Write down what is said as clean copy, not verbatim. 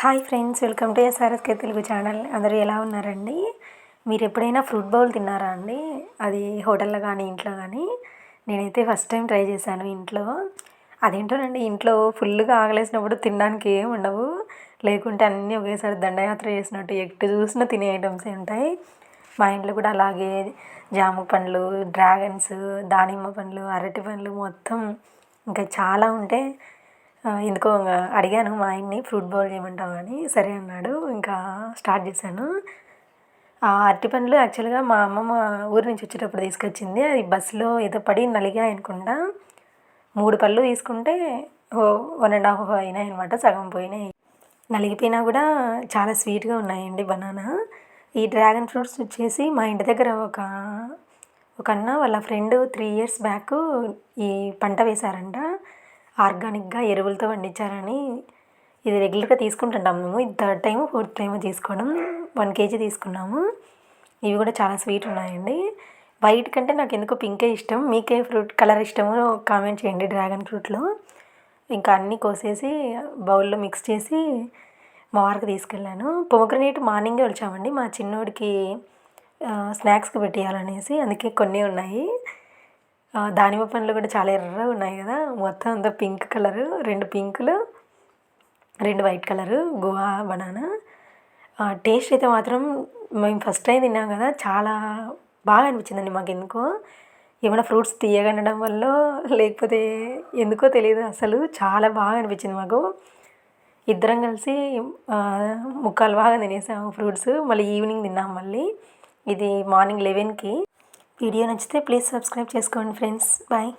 Hi friends, welcome to SRSK Telugu channel. అందరూ ఎలా ఉన్నారండి? మీరు ఎప్పుడైనా ఫ్రూట్ బౌల్ తిన్నారా అండి? అది హోటల్లో కానీ ఇంట్లో కానీ. నేనైతే ఫస్ట్ టైం ట్రై చేశాను ఇంట్లో. అదేంటోనండి, ఇంట్లో ఫుల్గా ఆకలేసినప్పుడు తినడానికి ఏం ఉండవు, లేకుంటే అన్నీ ఒకేసారి దండయాత్ర చేసినట్టు ఎటు చూసినా తినే ఐటమ్సే ఉంటాయి. మా ఇంట్లో కూడా అలాగే జామ పండ్లు, డ్రాగన్స్, దానిమ్మ పండ్లు, అరటి పండ్లు మొత్తం ఇంకా చాలా ఉంటే ఎందుకో అడిగాను మా ఆయన్ని ఫ్రూట్ బౌల్ చేయమంటావా అని. సరే అన్నాడు. ఇంకా స్టార్ట్ చేశాను. ఆ అరటిపండ్లు యాక్చువల్గా మా అమ్మమ్మ ఊరి నుంచి వచ్చేటప్పుడు తీసుకొచ్చింది. అది బస్సులో ఏదో పడి నలిగాయి అనుకుంటా. 3 పళ్ళు తీసుకుంటే 1.5 అయినాయి అనమాట, సగం పోయినాయి. నలిగిపోయినా కూడా చాలా స్వీట్గా ఉన్నాయండి బనానా. ఈ డ్రాగన్ ఫ్రూట్స్ వచ్చేసి మా ఇంటి దగ్గర ఒక అన్న వాళ్ళ ఫ్రెండ్ 3 ఇయర్స్ బ్యాక్ ఈ పంట వేశారంట. ఆర్గానిక్గా ఎరువులతో పండించారని ఇది రెగ్యులర్గా తీసుకుంటుంటాము మేము. ఇది 3rd టైము 4th టైము తీసుకోవడం. 1 కేజీ తీసుకున్నాము. ఇవి కూడా చాలా స్వీట్ ఉన్నాయండి. వైట్ కంటే నాకు ఎందుకో పింకే ఇష్టం. మీకే ఫ్రూట్ కలర్ ఇష్టమో కామెంట్ చేయండి డ్రాగన్ ఫ్రూట్లో. ఇంకా అన్నీ కోసేసి బౌల్లో మిక్స్ చేసి మా వారికి తీసుకెళ్ళాను. పొమగ్రనేట్ మార్నింగే వచ్చామండి, మా చిన్నోడికి స్నాక్స్కి పెట్టేయాలనేసి. అందుకే కొన్ని ఉన్నాయి. దానిమ్మ పండ్లు కూడా చాలా ఎర్రగా ఉన్నాయి కదా, మొత్తం అంతా pink colour. 2 పింకులు, 2 white colour guava banana. Taste అయితే మాత్రం మేము ఫస్ట్ టైం తిన్నాం కదా, చాలా బాగా అనిపించిందండి మాకు. ఎందుకో ఏమైనా ఫ్రూట్స్ తీయగనడం వల్ల లేకపోతే ఎందుకో తెలియదు, అసలు చాలా బాగా అనిపించింది మాకు. ఇద్దరం కలిసి ముక్కాలు బాగా తినేసాము ఫ్రూట్స్. మళ్ళీ ఈవినింగ్ తిన్నాం మళ్ళీ. ఇది మార్నింగ్ 11కి. వీడియో నచ్చితే ప్లీజ్ సబ్స్క్రైబ్ చేసుకోండి ఫ్రెండ్స్. బాయ్.